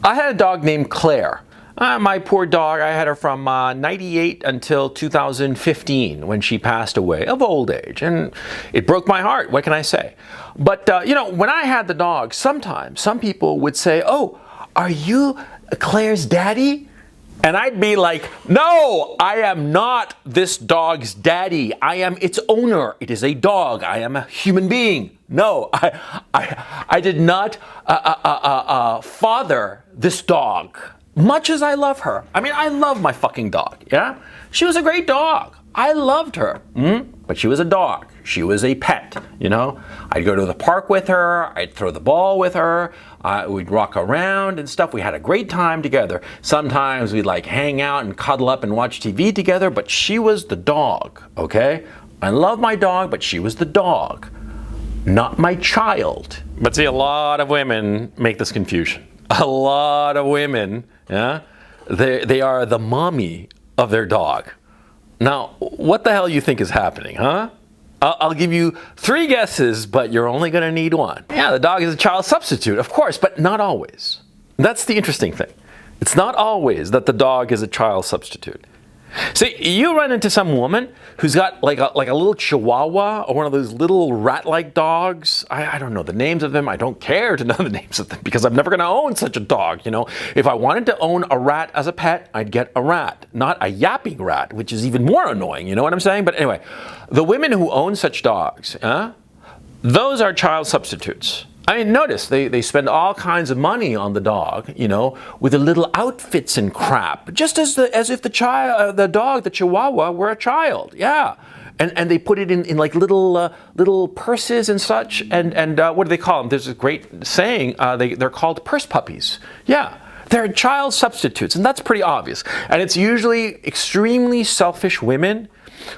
I had a dog named Claire. My poor dog, I had her from 98 until 2015 when she passed away of old age. And it broke my heart, what can I say? But, when I had the dog, sometimes some people would say, "Oh, are you Claire's daddy?" And I'd be like, "No, I am not this dog's daddy. I am its owner. It is a dog. I am a human being. No, I did not father this dog. Much as I love her. I mean, I love my fucking dog, yeah? She was a great dog. I loved her. But she was a dog. She was a pet, I'd go to the park with her. I'd throw the ball with her. We'd walk around and stuff. We had a great time together. Sometimes we'd hang out and cuddle up and watch TV together, but she was the dog, okay? I love my dog, but she was the dog, not my child. But see, a lot of women make this confusion. A lot of women, yeah, they are the mommy of their dog. Now, what the hell you think is happening, huh? I'll give you 3 guesses, but you're only going to need one. Yeah, the dog is a child substitute, of course, but not always. That's the interesting thing. It's not always that the dog is a child substitute. See, you run into some woman who's got like a little chihuahua or one of those little rat-like dogs. I don't know the names of them. I don't care to know the names of them because I'm never going to own such a dog, If I wanted to own a rat as a pet, I'd get a rat, not a yapping rat, which is even more annoying, you know what I'm saying? But anyway, the women who own such dogs, those are child substitutes. I mean, notice they spend all kinds of money on the dog, with the little outfits and crap, just as if the dog, the Chihuahua, were a child. Yeah, and they put it in like little purses and such. And what do they call them? There's a great saying. They're called purse puppies. Yeah. They're child substitutes, and that's pretty obvious. And it's usually extremely selfish women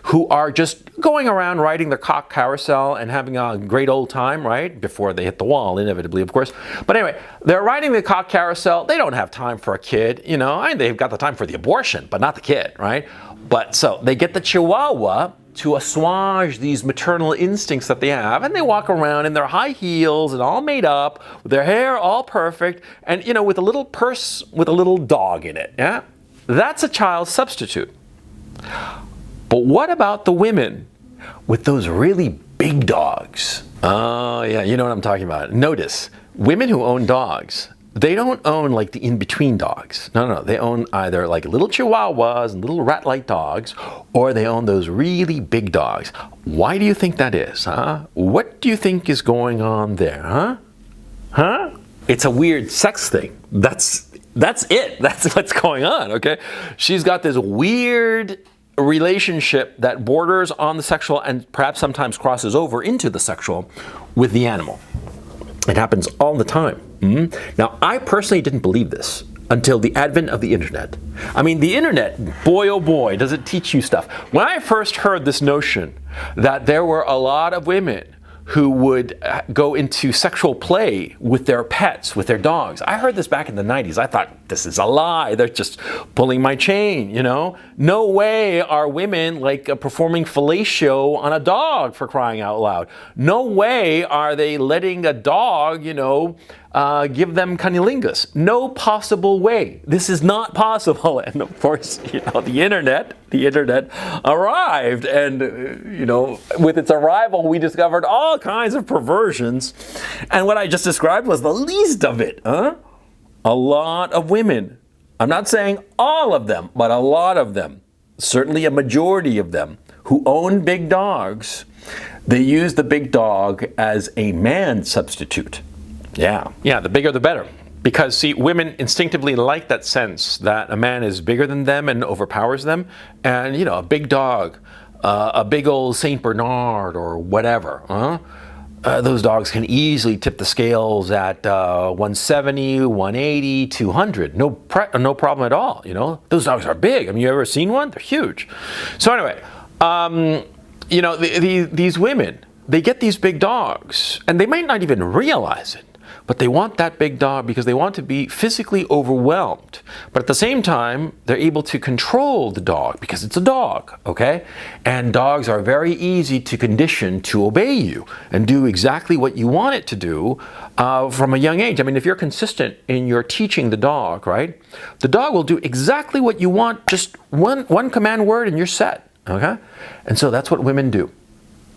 who are just going around riding their cock carousel and having a great old time, right? Before they hit the wall, inevitably, of course. But anyway, they're riding the cock carousel. They don't have time for a kid, they've got the time for the abortion, but not the kid, right? But so they get the Chihuahua to assuage these maternal instincts that they have, and they walk around in their high heels and all made up, with their hair all perfect, and with a little purse with a little dog in it. Yeah, that's a child substitute. But what about the women with those really big dogs? Oh yeah, you know what I'm talking about. Notice, women who own dogs, they don't own like the in-between dogs. No, they own either like little Chihuahuas and little rat-like dogs, or they own those really big dogs. Why do you think that is, huh? What do you think is going on there, huh? Huh? It's a weird sex thing. That's it. That's what's going on, okay? She's got this weird relationship that borders on the sexual and perhaps sometimes crosses over into the sexual with the animal. It happens all the time. Now, I personally didn't believe this until the advent of the internet. I mean, the internet, boy oh boy, does it teach you stuff. When I first heard this notion that there were a lot of women who would go into sexual play with their pets, with their dogs. I heard this back in the 90s. I thought, this is a lie. They're just pulling my chain, No way are women performing fellatio on a dog, for crying out loud. No way are they letting a dog, give them cunnilingus. No possible way. This is not possible. And of course, the internet arrived, and with its arrival, we discovered all kinds of perversions. And what I just described was the least of it, huh? A lot of women. I'm not saying all of them, but a lot of them, certainly a majority of them, who own big dogs, they use the big dog as a man substitute. Yeah, the bigger the better. Because, see, women instinctively like that sense that a man is bigger than them and overpowers them. And, a big dog, a big old St. Bernard or whatever, those dogs can easily tip the scales at 170, 180, 200. No problem at all, Those dogs are big. I mean, you ever seen one? They're huge. So anyway, these women, they get these big dogs, and they might not even realize it. but they want that big dog because they want to be physically overwhelmed. But at the same time, they're able to control the dog because it's a dog, okay? And dogs are very easy to condition to obey you and do exactly what you want it to do from a young age. I mean, if you're consistent in your teaching the dog, right? The dog will do exactly what you want, just one command word and you're set, okay? And so that's what women do.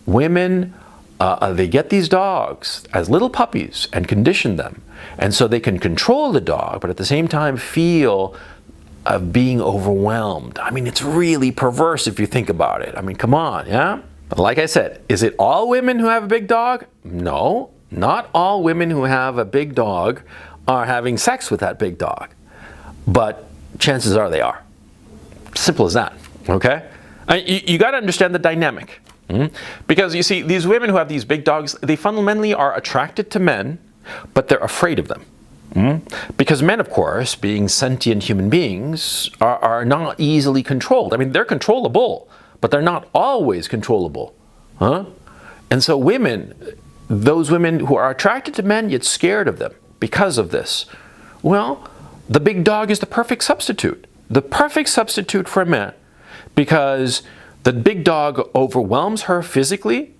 Women, they get these dogs as little puppies and condition them. And so they can control the dog, but at the same time feel being overwhelmed. I mean, it's really perverse if you think about it. I mean, come on, yeah? But like I said, is it all women who have a big dog? No, not all women who have a big dog are having sex with that big dog. But chances are they are. Simple as that, okay? You got to understand the dynamic. Because you see, these women who have these big dogs, they fundamentally are attracted to men, but they're afraid of them. Because men, of course, being sentient human beings, are not easily controlled. I mean, they're controllable, but they're not always controllable. And so women, those women who are attracted to men yet scared of them because of this, well, the big dog is the perfect substitute. The perfect substitute for a man, because the big dog overwhelms her physically,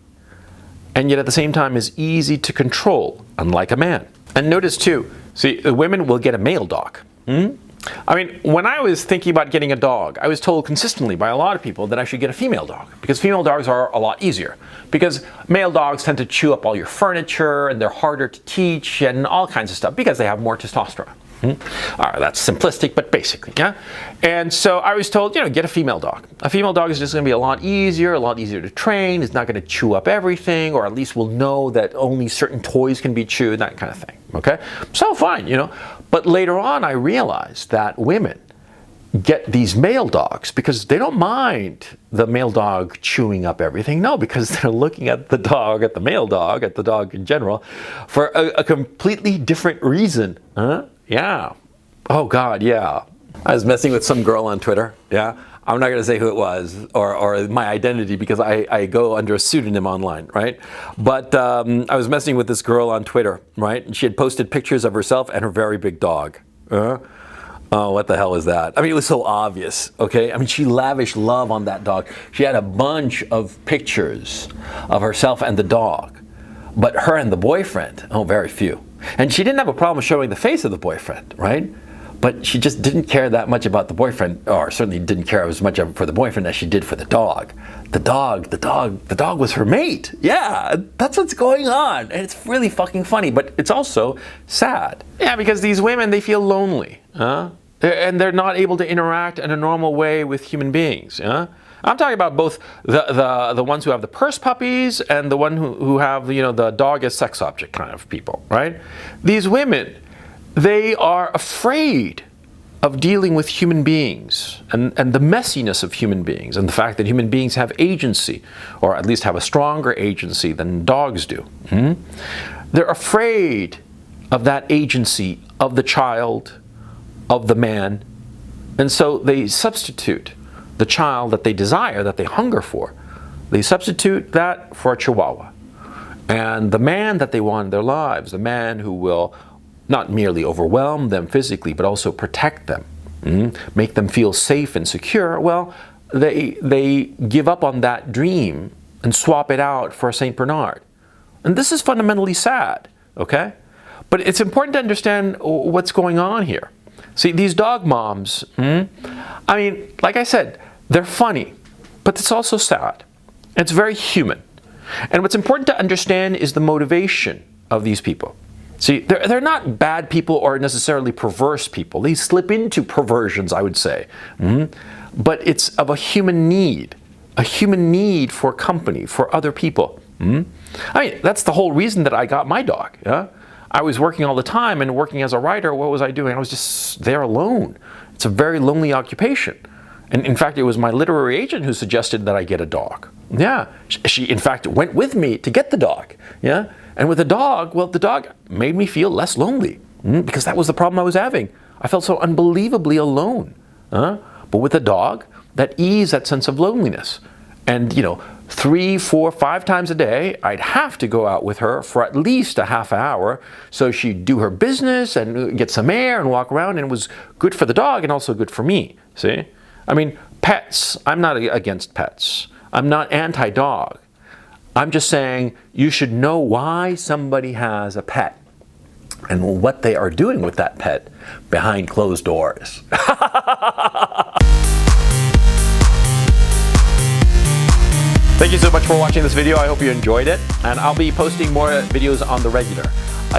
and yet at the same time is easy to control, unlike a man. And notice too, see, women will get a male dog. I mean, when I was thinking about getting a dog, I was told consistently by a lot of people that I should get a female dog, because female dogs are a lot easier. Because male dogs tend to chew up all your furniture, and they're harder to teach, and all kinds of stuff, because they have more testosterone. All right, that's simplistic, but basically, yeah? And so I was told, get a female dog. A female dog is just going to be a lot easier to train. It's not going to chew up everything, or at least will know that only certain toys can be chewed, that kind of thing, okay? So fine, But later on, I realized that women get these male dogs because they don't mind the male dog chewing up everything. No, because they're looking at the dog, at the male dog, at the dog in general, for a completely different reason, Yeah. Oh God, yeah. I was messing with some girl on Twitter, yeah. I'm not going to say who it was or my identity because I go under a pseudonym online, right? But I was messing with this girl on Twitter, right? And she had posted pictures of herself and her very big dog. Oh, what the hell is that? I mean, it was so obvious, okay? I mean, she lavished love on that dog. She had a bunch of pictures of herself and the dog. But her and the boyfriend, very few. And she didn't have a problem showing the face of the boyfriend, right? But she just didn't care that much about the boyfriend, or certainly didn't care as much for the boyfriend as she did for the dog. The dog was her mate. Yeah, that's what's going on. And it's really fucking funny, but it's also sad. Yeah, because these women, they feel lonely, and they're not able to interact in a normal way with human beings, I'm talking about both the ones who have the purse puppies and the one who have the dog as sex object kind of people, right? These women, they are afraid of dealing with human beings and the messiness of human beings and the fact that human beings have agency, or at least have a stronger agency than dogs do. They're afraid of that agency of the child, of the man, and so they substitute the child that they desire, that they hunger for. They substitute that for a chihuahua. And the man that they want in their lives, the man who will not merely overwhelm them physically, but also protect them, make them feel safe and secure, well, they give up on that dream and swap it out for a Saint Bernard. And this is fundamentally sad, okay? But it's important to understand what's going on here. See, these dog moms, I mean, like I said, they're funny, but it's also sad. It's very human. And what's important to understand is the motivation of these people. See, they're not bad people or necessarily perverse people. They slip into perversions, I would say. But it's of a human need for company, for other people. I mean, that's the whole reason that I got my dog. Yeah? I was working all the time, and working as a writer, what was I doing? I was just there alone. It's a very lonely occupation. And in fact, it was my literary agent who suggested that I get a dog. Yeah, she in fact went with me to get the dog. Yeah, and with the dog, well, the dog made me feel less lonely because that was the problem I was having. I felt so unbelievably alone. But with the dog, that eased that sense of loneliness. And 3, 4, 5 times a day. I'd have to go out with her for at least a half an hour so she'd do her business and get some air and walk around, and it was good for the dog and also good for me. See? I mean, pets, I'm not against pets. I'm not anti-dog. I'm just saying you should know why somebody has a pet and what they are doing with that pet behind closed doors. Thank you so much for watching this video. I hope you enjoyed it, and I'll be posting more videos on the regular.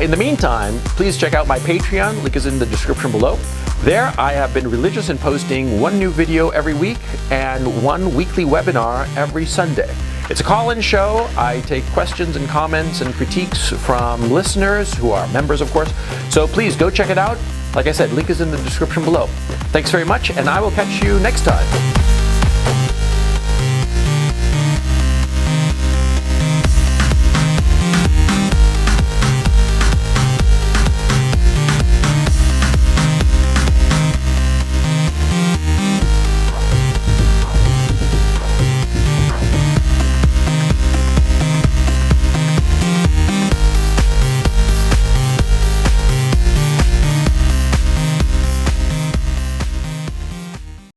In the meantime, please check out my Patreon. Link is in the description below. There, I have been religious in posting 1 new video every week and 1 weekly webinar every Sunday. It's a call-in show. I take questions and comments and critiques from listeners who are members, of course. So please go check it out. Like I said, link is in the description below. Thanks very much, and I will catch you next time.